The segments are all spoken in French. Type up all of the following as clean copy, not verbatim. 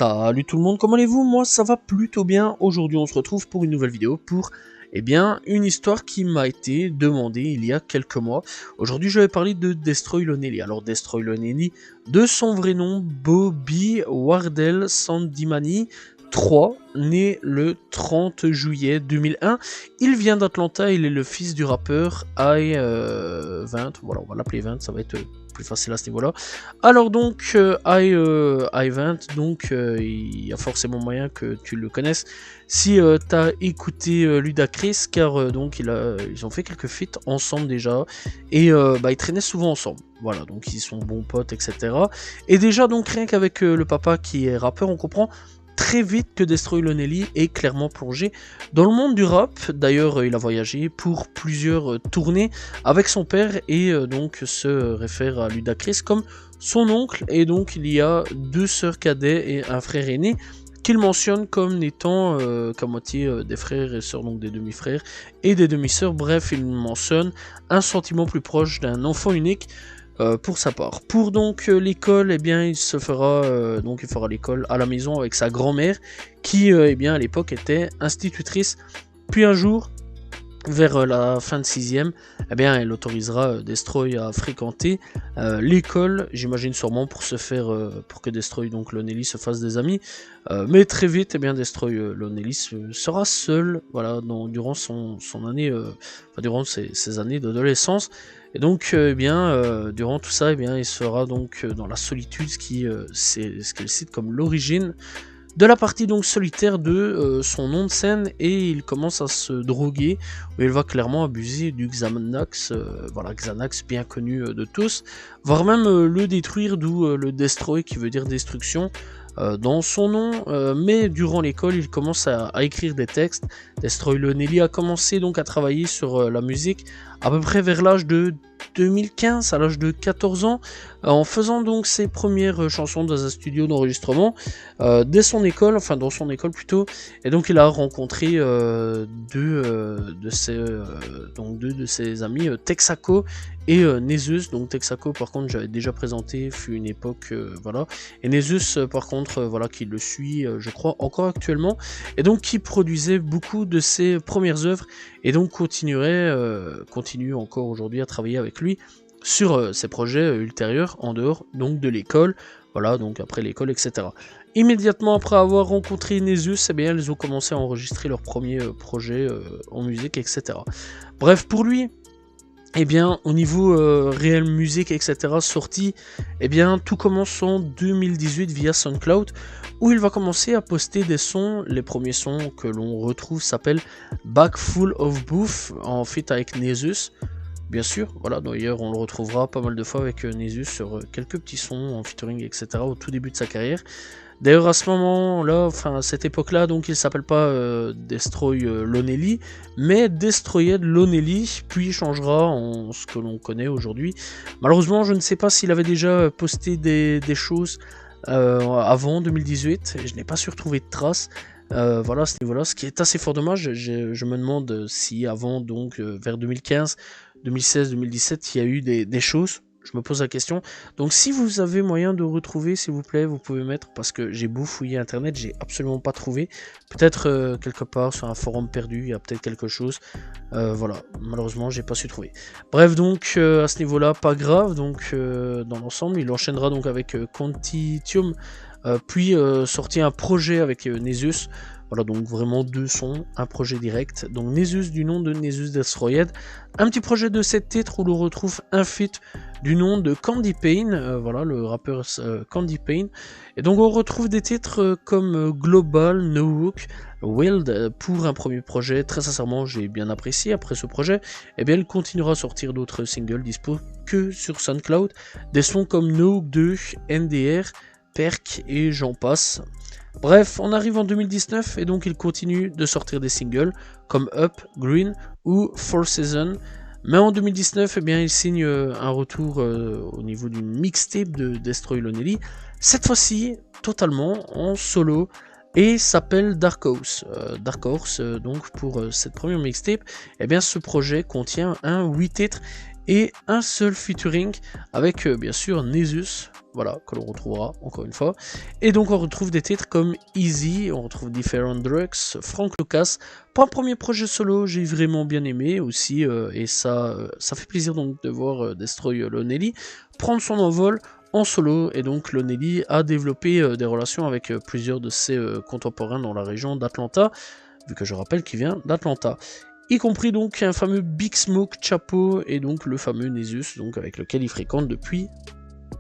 Salut tout le monde, comment allez-vous? Moi ça va plutôt bien. Aujourd'hui on se retrouve pour une nouvelle vidéo pour une histoire qui m'a été demandée il y a quelques mois. Aujourd'hui je vais parler de Destroy Lonely. Alors Destroy Lonely, de son vrai nom Bobby Wardell Sandimani III, né le 30 juillet 2001. Il vient d'Atlanta, il est le fils du rappeur I20, voilà on va l'appeler 20, ça va être plus facile à ce niveau là. Alors donc I20, donc il y a forcément moyen que tu le connaisses si tu as écouté Ludacris, car donc ils ont fait quelques feats ensemble déjà, et ils traînaient souvent ensemble, voilà, donc ils sont bons potes, etc. Et déjà donc rien qu'avec le papa qui est rappeur, on comprend très vite que Destroy Lonely est clairement plongé dans le monde du rap. D'ailleurs, il a voyagé pour plusieurs tournées avec son père et donc se réfère à Ludacris comme son oncle. Et donc, il y a deux sœurs cadets et un frère aîné qu'il mentionne comme n'étant qu'à moitié des frères et sœurs, donc des demi-frères et des demi-sœurs. Bref, il mentionne un sentiment plus proche d'un enfant unique. Pour sa part. Pour donc l'école, il fera l'école à la maison avec sa grand-mère qui à l'époque était institutrice. Puis un jour, vers la fin de 6ème, elle autorisera Destroy à fréquenter l'école, j'imagine sûrement pour que Destroy donc Lonely se fasse des amis. Mais très vite, Destroy Lonely sera seul, voilà, durant son année, durant ses années d'adolescence. Et donc, durant tout ça, il sera donc dans la solitude, ce qu'elle cite comme l'origine de la partie donc solitaire de son nom de scène, et il commence à se droguer, où il va clairement abuser du Xanax, Xanax bien connu de tous, voire même le détruire, d'où le Destroy qui veut dire destruction dans son nom. Mais durant l'école, il commence à écrire des textes. Destroy Lonely a commencé donc à travailler sur la musique à peu près vers l'âge de 2015, à l'âge de 14 ans, en faisant donc ses premières chansons dans un studio d'enregistrement dans son école plutôt. Et donc il a rencontré deux de ses amis, Texaco et Nezus. Donc Texaco par contre j'avais déjà présenté, fut une époque, voilà, et Nezus par contre qui le suit je crois encore actuellement, et donc qui produisait beaucoup de ses premières œuvres, et donc continue encore aujourd'hui à travailler avec lui sur ses projets ultérieurs en dehors donc de l'école, voilà, donc après l'école, etc. Immédiatement après avoir rencontré Nezus, ils ont commencé à enregistrer leur premier projet en musique, etc. Bref, pour lui, au niveau réel musique, etc., sortie, tout commence en 2018 via SoundCloud, où il va commencer à poster des sons. Les premiers sons que l'on retrouve s'appellent Back Full of Booth, en feat avec Nezus, bien sûr, voilà, d'ailleurs on le retrouvera pas mal de fois avec Nezus sur quelques petits sons en featuring, etc., au tout début de sa carrière. D'ailleurs à ce moment-là, à cette époque-là, donc il s'appelle pas Destroy Lonely, mais Destroyed Lonely, puis il changera en ce que l'on connaît aujourd'hui. Malheureusement, je ne sais pas s'il avait déjà posté des choses avant 2018, je n'ai pas su retrouver de traces. Voilà, à ce niveau-là, ce qui est assez fort dommage. Je me demande si avant, donc vers 2015, 2016, 2017, il y a eu des choses. Je me pose la question. Donc si vous avez moyen de retrouver, s'il vous plaît, vous pouvez mettre, parce que j'ai beau fouiller internet, j'ai absolument pas trouvé. Peut-être quelque part sur un forum perdu, il y a peut-être quelque chose. Voilà, malheureusement, j'ai pas su trouver. Bref, donc à ce niveau-là, pas grave. Donc dans l'ensemble, il enchaînera donc avec Quantitium, puis sortir un projet avec Nezus. Voilà, donc vraiment deux sons, un projet direct. Donc Nezus du nom de Nezus Destroyed. Un petit projet de 7 titres où l'on retrouve un feat du nom de Candy Pain, voilà, le rappeur Candy Pain. Et donc on retrouve des titres comme Global, No Hook, Wild pour un premier projet. Très sincèrement, j'ai bien apprécié. Après ce projet, il continuera à sortir d'autres singles dispo que sur SoundCloud. Des sons comme No Hook 2, NDR, Perk et j'en passe. Bref, on arrive en 2019 et donc il continue de sortir des singles comme Up, Green ou Four Seasons. Mais en 2019, il signe un retour au niveau d'une mixtape de Destroy Lonely, cette fois-ci totalement en solo, et s'appelle Dark Horse. Dark Horse, donc pour cette première mixtape, ce projet contient un 8 titres et un seul featuring avec bien sûr Nezus, voilà, que l'on retrouvera encore une fois. Et donc on retrouve des titres comme Easy, on retrouve Different Drugs, Frank Lucas. Pour un premier projet solo, j'ai vraiment bien aimé aussi, et ça fait plaisir donc de voir Destroy Lonely prendre son envol en solo, et donc Lonely a développé des relations avec plusieurs de ses contemporains dans la région d'Atlanta, vu que je rappelle qu'il vient d'Atlanta, y compris donc un fameux Big Smoke Chapo et donc le fameux Nezus, donc avec lequel il fréquente depuis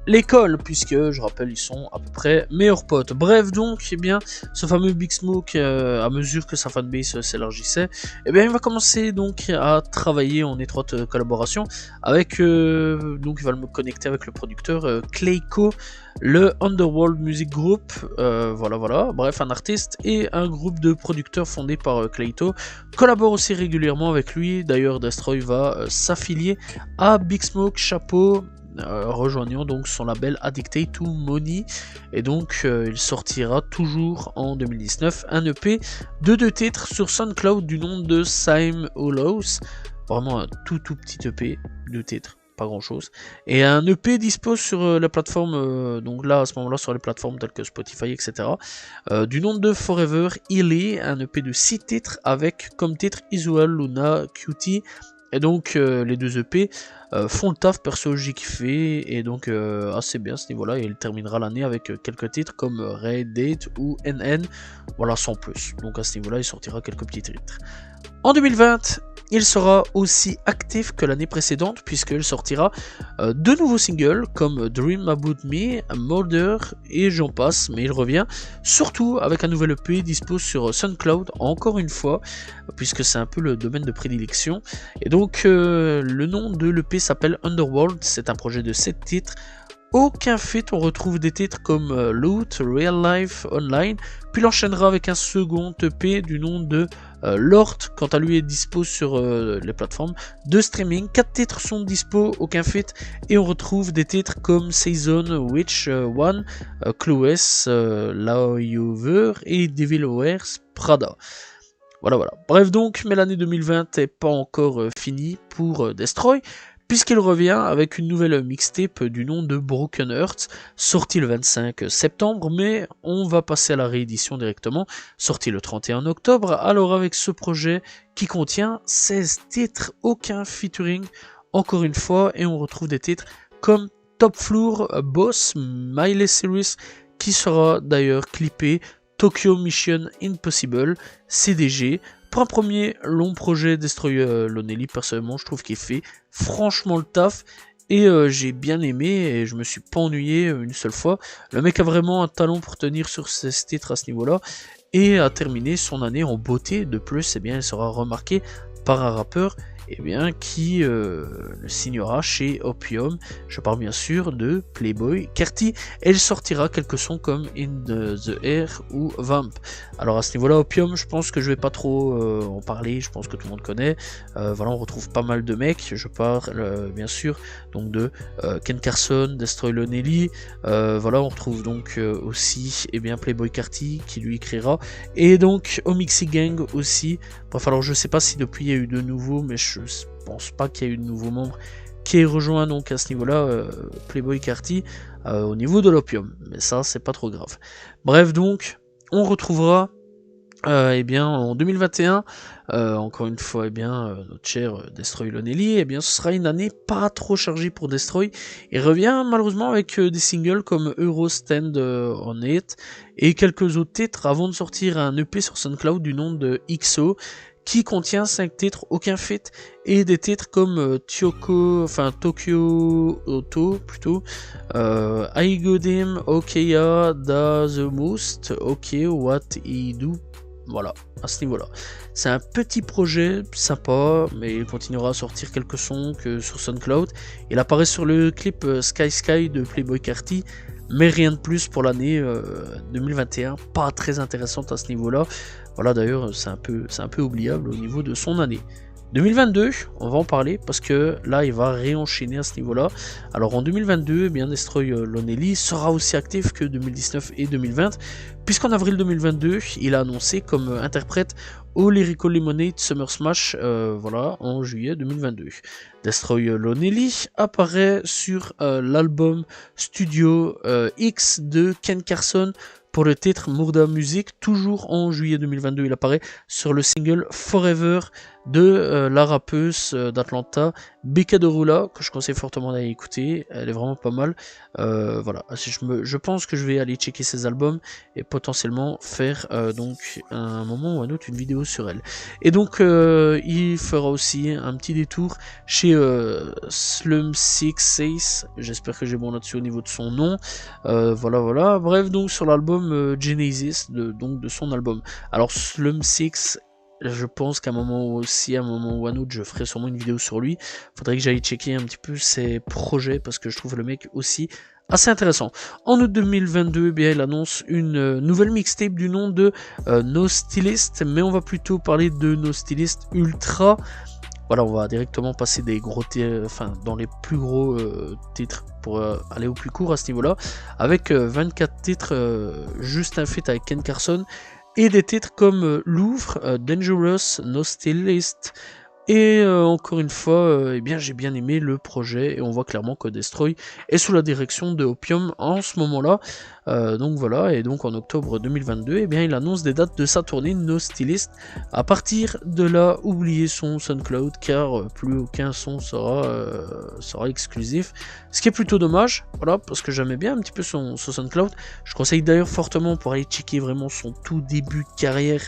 l'école, puisque je rappelle ils sont à peu près meilleurs potes. Bref, donc eh bien ce fameux Big Smoke, à mesure que sa fanbase s'élargissait, eh bien il va commencer donc à travailler en étroite collaboration avec donc il va me connecter avec le producteur Clayco, le Underworld Music Group, voilà, bref, un artiste et un groupe de producteurs fondé par Clayco collabore aussi régulièrement avec lui. D'ailleurs Destroy va s'affilier à Big Smoke Chapo, rejoignant donc son label Addicted to Money, et donc il sortira toujours en 2019 un EP de 2 titres sur SoundCloud du nom de Sime Hollows, vraiment un tout petit EP, 2 titres, pas grand chose, et un EP dispose sur la plateforme, donc là à ce moment là sur les plateformes telles que Spotify, etc., du nom de Forever Illy, un EP de 6 titres avec comme titre Isual, Luna, Cutie. Et donc les 2 EP font le taf, perso j'ai kiffé, et donc assez bien à ce niveau là, et il terminera l'année avec quelques titres comme Red Date ou NN, voilà, sans plus, donc à ce niveau là il sortira quelques petits titres. En 2020, il sera aussi actif que l'année précédente, puisqu'il sortira 2 nouveaux singles comme Dream About Me, Murder et j'en passe, mais il revient surtout avec un nouvel EP dispo sur SoundCloud, encore une fois, puisque c'est un peu le domaine de prédilection. Et donc le nom de l'EP s'appelle Underworld, c'est un projet de 7 titres. Aucun feat, on retrouve des titres comme Loot, Real Life, Online, puis l'enchaînera avec un second EP du nom de Lord, quant à lui est dispo sur les plateformes de streaming. 4 titres sont dispo, aucun feat, et on retrouve des titres comme Season, Witch One, Clueless, Lawyer et Devil Wears Prada. Voilà. Bref donc, mais l'année 2020 n'est pas encore finie pour Destroy, puisqu'il revient avec une nouvelle mixtape du nom de Broken Hearts, sortie le 25 septembre, mais on va passer à la réédition directement, sortie le 31 octobre, alors avec ce projet qui contient 16 titres, aucun featuring, encore une fois, et on retrouve des titres comme Top Floor, Boss, Miley Cyrus, qui sera d'ailleurs clippé, Tokyo Mission Impossible, CDG. Pour un premier long projet Destroy Lonely, personnellement je trouve qu'il fait franchement le taf, et j'ai bien aimé et je me suis pas ennuyé une seule fois. Le mec a vraiment un talent pour tenir sur ses titres à ce niveau là, et a terminé son année en beauté. De plus, eh bien, il sera remarqué par un rappeur qui le signera chez Opium. Je parle bien sûr de Playboi Carti, et il sortira quelques sons comme In the Air ou Vamp. Alors à ce niveau là, Opium, je pense que je vais pas trop en parler, je pense que tout le monde connaît. Voilà, on retrouve pas mal de mecs, je parle bien sûr donc de Ken Carson, Destroy Lonely, voilà, on retrouve donc aussi Playboi Carti qui lui écrira, et donc Omixi Gang aussi. Bref, alors je sais pas si depuis il y a eu de nouveaux, mais je pense pas qu'il y a eu de nouveaux membres qui aient rejoint donc à ce niveau-là Playboi Carti au niveau de l'Opium, mais ça c'est pas trop grave. Bref, donc on retrouvera en 2021 encore une fois notre cher Destroy Lonely. Ce sera une année pas trop chargée pour Destroy. Il revient malheureusement avec des singles comme Euro Stand on It et quelques autres titres avant de sortir un EP sur SoundCloud du nom de XO, qui contient 5 titres, aucun feat, et des titres comme Tokyo Auto plutôt, I Got Him, Okeya, Da The Most, Ok, What He Do. Voilà, à ce niveau-là. C'est un petit projet sympa, mais il continuera à sortir quelques sons que sur SoundCloud. Il apparaît sur le clip Sky de Playboi Carti, mais rien de plus pour l'année 2021. Pas très intéressante à ce niveau-là. Voilà, d'ailleurs, c'est un peu oubliable au niveau de son année. 2022, on va en parler parce que là il va réenchaîner à ce niveau-là. Alors en 2022, eh bien Destroy Lonely sera aussi actif que 2019 et 2020, puisqu'en avril 2022, il a annoncé comme interprète au Lyrical Lemonade Summer Smash, voilà, en juillet 2022. Destroy Lonely apparaît sur l'album Studio X de Ken Carson pour le titre Murda Music, toujours en juillet 2022. Il apparaît sur le single Forever de la rappeuse d'Atlanta, Becca Derula, que je conseille fortement d'aller écouter. Elle est vraiment pas mal. Voilà, je pense que je vais aller checker ses albums et potentiellement faire donc à un moment ou un autre une vidéo sur elle. Et donc il fera aussi un petit détour chez Slum Six Says, j'espère que j'ai bon là-dessus au niveau de son nom. Voilà. Bref, donc sur l'album Genesis, donc de son album. Alors Slum Six, je pense qu'à un moment ou un autre, je ferai sûrement une vidéo sur lui. Faudrait que j'aille checker un petit peu ses projets parce que je trouve le mec aussi assez intéressant. En août 2022, eh bien, il annonce une nouvelle mixtape du nom de No Stylist, mais on va plutôt parler de No Stylist Ultra. Voilà, on va directement passer des gros dans les plus gros titres pour aller au plus court à ce niveau-là, avec 24 titres, juste un feat avec Ken Carson, et des titres comme Louvre, Dangerous, No Stylist, et encore une fois, eh bien, j'ai bien aimé le projet, et on voit clairement que Destroy est sous la direction de Opium en ce moment-là. Donc voilà, et donc en octobre 2022, eh bien, il annonce des dates de sa tournée No Stylist. À partir de là, oubliez son SoundCloud, car plus aucun son sera exclusif, ce qui est plutôt dommage, voilà, parce que j'aimais bien un petit peu son SoundCloud. Je conseille d'ailleurs fortement, pour aller checker vraiment son tout début de carrière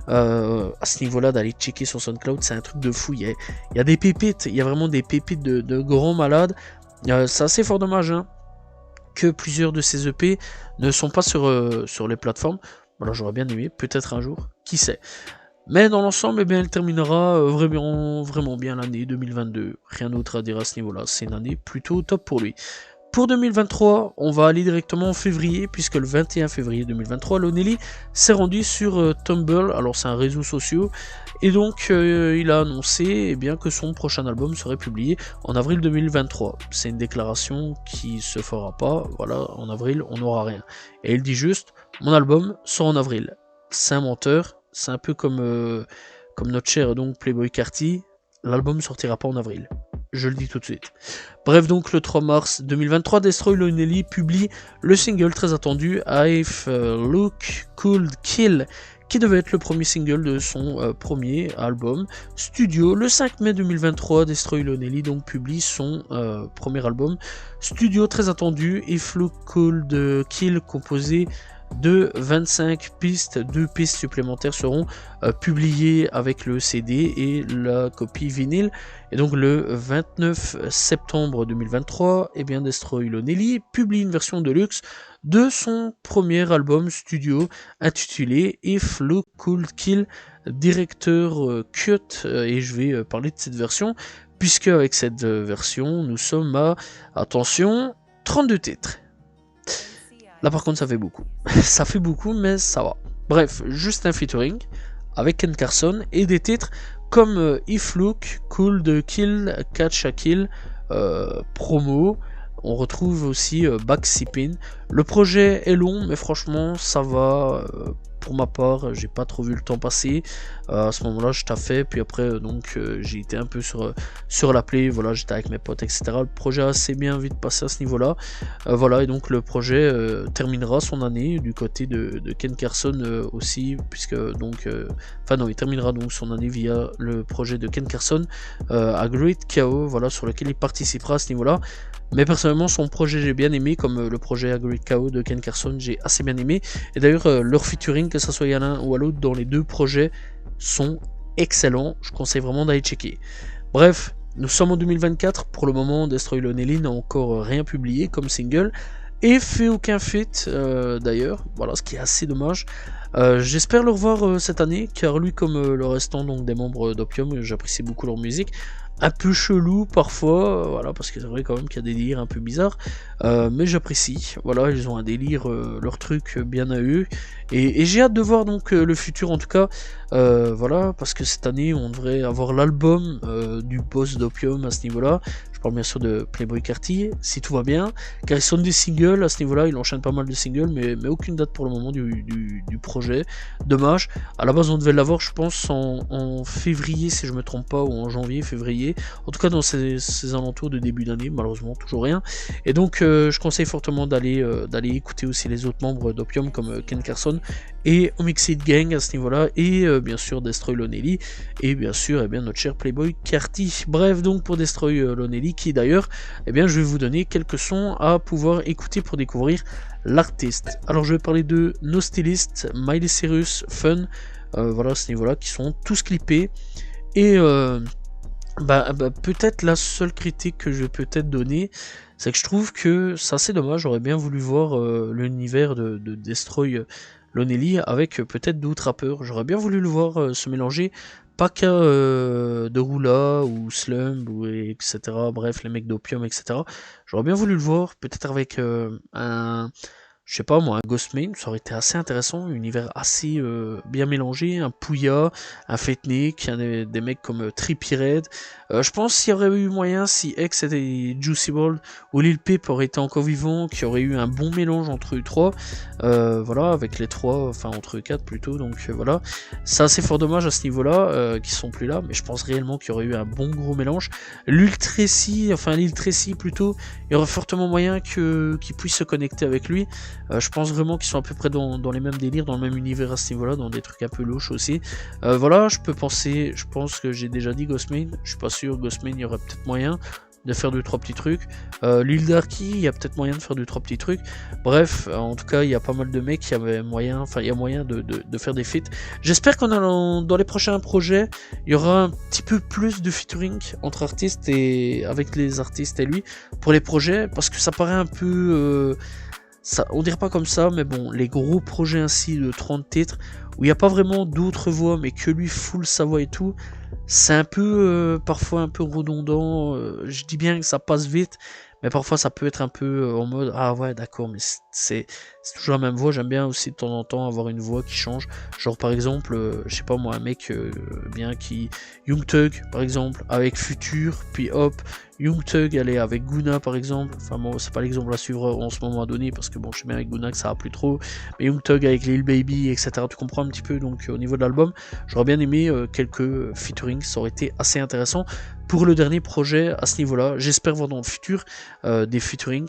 à ce niveau-là, d'aller checker son SoundCloud. C'est un truc de fou. Il y a des pépites, il y a vraiment des pépites de grands malades. C'est assez fort dommage, hein, que plusieurs de ces EP ne sont pas sur les plateformes. Voilà, j'aurais bien aimé, peut-être un jour, qui sait. Mais dans l'ensemble, eh bien, elle terminera vraiment bien l'année 2022. Rien d'autre à dire à ce niveau-là. C'est une année plutôt top pour lui. Pour 2023, on va aller directement en février, puisque le 21 février 2023, Lonely s'est rendu sur Tumblr, alors c'est un réseau social, et donc il a annoncé bien que son prochain album serait publié en avril 2023. C'est une déclaration qui se fera pas, voilà, en avril on n'aura rien. Et il dit juste, mon album sort en avril. C'est un menteur, c'est un peu comme notre cher donc Playboi Carti, l'album sortira pas en avril. Je le dis tout de suite. Bref, donc le 3 mars 2023, Destroy Lonely publie le single très attendu If Look Could Kill, qui devait être le premier single de son premier album studio. Le 5 mai 2023, Destroy Lonely donc publie son premier album studio très attendu, If Look Could Kill, composé de 25 pistes. 2 pistes supplémentaires seront publiées avec le CD et la copie vinyle. Et donc le 29 septembre 2023, eh bien Destroy Lonely publie une version deluxe de son premier album studio intitulé If Look Could Kill Director Cut, et je vais parler de cette version puisque avec cette version nous sommes à, attention, 32 titres. Là par contre ça fait beaucoup. Ça fait beaucoup mais ça va. Bref, juste un featuring avec Ken Carson et des titres comme If Look Could Kill Catch a Kill, promo. On retrouve aussi Backseepin. Le projet est long mais franchement ça va. Pour ma part, j'ai pas trop vu le temps passer. À ce moment-là, je taffais, puis après, donc j'ai été un peu sur la play. Voilà, j'étais avec mes potes, etc. Le projet a assez bien vite passé à ce niveau-là. Voilà, et donc le projet terminera son année du côté de Ken Carson aussi, puisque donc, enfin non, il terminera donc son année via le projet de Ken Carson à Great Chaos, voilà, sur lequel il participera à ce niveau-là. Mais personnellement, son projet j'ai bien aimé, comme le projet à Great Chaos de Ken Carson, j'ai assez bien aimé. Et d'ailleurs, leur featuring, que ce soit à l'un ou à l'autre, dans les deux projets, sont excellents. Je conseille vraiment d'aller checker. Bref, nous sommes en 2024. Pour le moment, Destroy Lonely n'a encore rien publié comme single et fait aucun feat d'ailleurs. Voilà, ce qui est assez dommage. J'espère le revoir cette année, car lui comme le restant donc des membres d'Opium, j'apprécie beaucoup leur musique. Un peu chelou parfois, voilà, parce que c'est vrai quand même qu'il y a des délires un peu bizarres, mais j'apprécie, voilà, ils ont un délire, leur truc bien à eux, et j'ai hâte de voir donc le futur en tout cas, voilà, parce que cette année on devrait avoir l'album du boss d'Opium à ce niveau-là. Je parle bien sûr de Playboi Carti, si tout va bien, car ils sont des singles à ce niveau-là, il enchaîne pas mal de singles, mais aucune date pour le moment du projet, dommage. À la base on devait l'avoir je pense en février si je me trompe pas, ou en janvier, février, en tout cas dans ces alentours de début d'année, malheureusement toujours rien. Et donc je conseille fortement d'aller écouter aussi les autres membres d'Opium comme Ken Carson et Omixid Gang à ce niveau-là, et bien sûr Destroy Lonely, et bien sûr eh bien, notre cher Playboi Carti. Bref, donc pour Destroy Lonely, qui d'ailleurs, eh bien je vais vous donner quelques sons à pouvoir écouter pour découvrir l'artiste. Alors je vais parler de No Stylist, Miley Cyrus, Fun, voilà à ce niveau-là, qui sont tous clippés, et peut-être la seule critique que je vais peut-être donner, c'est que je trouve que c'est assez dommage, j'aurais bien voulu voir l'univers de Destroy Lonely avec peut-être d'autres rappeurs, j'aurais bien voulu le voir se mélanger, pas qu'à de Rula ou Slump ou etc. Bref, les mecs d'Opium, etc. J'aurais bien voulu le voir, peut-être avec je sais pas moi, un Ghostman, ça aurait été assez intéressant, un univers assez bien mélangé, un Pouya, un Fetnik, des mecs comme Trippie Redd. Je pense qu'il y aurait eu moyen, si X était Juicy WRLD ou Lil Peep aurait été encore vivant, qu'il y aurait eu un bon mélange entre eux trois, voilà, avec les trois, enfin entre eux quatre plutôt, donc voilà. C'est assez fort dommage à ce niveau-là, qu'ils sont plus là, mais je pense réellement qu'il y aurait eu un bon gros mélange. Lil Tracy plutôt, il y aurait fortement moyen qu'ils puissent se connecter avec lui. Je pense vraiment qu'ils sont à peu près dans les mêmes délires, dans le même univers à ce niveau-là, dans des trucs un peu louches aussi. Voilà, je pense que j'ai déjà dit Ghostman, je suis pas sûr, Ghostman, il y aurait peut-être moyen de faire 2-3 petits trucs. Lil Darky, il y a peut-être moyen de faire 2-3 petits trucs. Bref, en tout cas, il y a pas mal de mecs qui avaient moyen, enfin, il y a moyen de faire des feats. J'espère qu'on a dans les prochains projets, il y aura un petit peu plus de featuring entre artistes et avec les artistes et lui pour les projets, parce que ça paraît un peu. On dirait pas comme ça, mais bon, les gros projets ainsi de 30 titres, où il n'y a pas vraiment d'autres voix, mais que lui full sa voix et tout, c'est un peu, parfois un peu redondant, je dis bien que ça passe vite, mais parfois ça peut être un peu en mode, ah ouais d'accord, mais c'est toujours la même voix, j'aime bien aussi de temps en temps avoir une voix qui change, genre par exemple, je sais pas moi, un mec bien qui, Young Thug par exemple, avec Future, puis hop, Young Thug elle est avec Guna par exemple, enfin bon c'est pas l'exemple à suivre en ce moment à donner, parce que bon je sais bien avec Guna que ça va plus trop, mais Young Thug avec Lil Baby etc, tu comprends un petit peu, donc au niveau de l'album, j'aurais bien aimé quelques featuring, ça aurait été assez intéressant pour le dernier projet à ce niveau là. J'espère voir dans le futur des featuring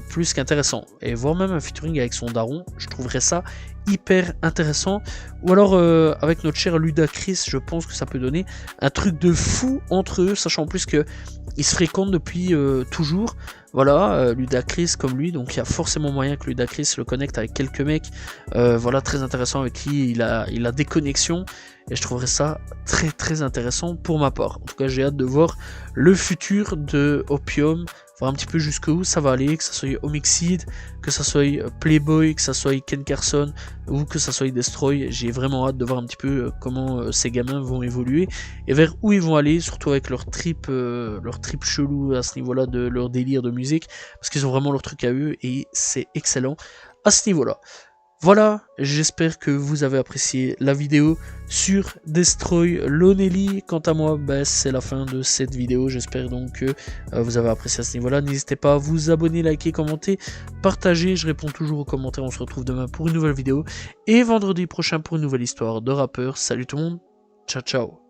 plus qu'intéressants, et voir même un featuring avec son daron, je trouverais ça hyper intéressant, ou alors avec notre cher Ludacris, je pense que ça peut donner un truc de fou entre eux, sachant en plus que ils se fréquentent depuis toujours, voilà, Ludacris comme lui, donc il y a forcément moyen que Ludacris le connecte avec quelques mecs, voilà, très intéressant, avec qui il a des connexions, et je trouverais ça très très intéressant pour ma part. En tout cas j'ai hâte de voir le futur de Opium, voir un petit peu jusqu'où ça va aller, que ça soit Omixid, que ça soit Playboi, que ça soit Ken Carson, ou que ça soit Destroy. J'ai vraiment hâte de voir un petit peu comment ces gamins vont évoluer, et vers où ils vont aller, surtout avec leur trip chelou à ce niveau-là, de leur délire de musique, parce qu'ils ont vraiment leur truc à eux, et c'est excellent à ce niveau-là. Voilà, j'espère que vous avez apprécié la vidéo sur Destroy Lonely. Quant à moi, c'est la fin de cette vidéo. J'espère donc que vous avez apprécié à ce niveau-là. N'hésitez pas à vous abonner, liker, commenter, partager. Je réponds toujours aux commentaires. On se retrouve demain pour une nouvelle vidéo. Et vendredi prochain pour une nouvelle histoire de rappeur. Salut tout le monde. Ciao, ciao.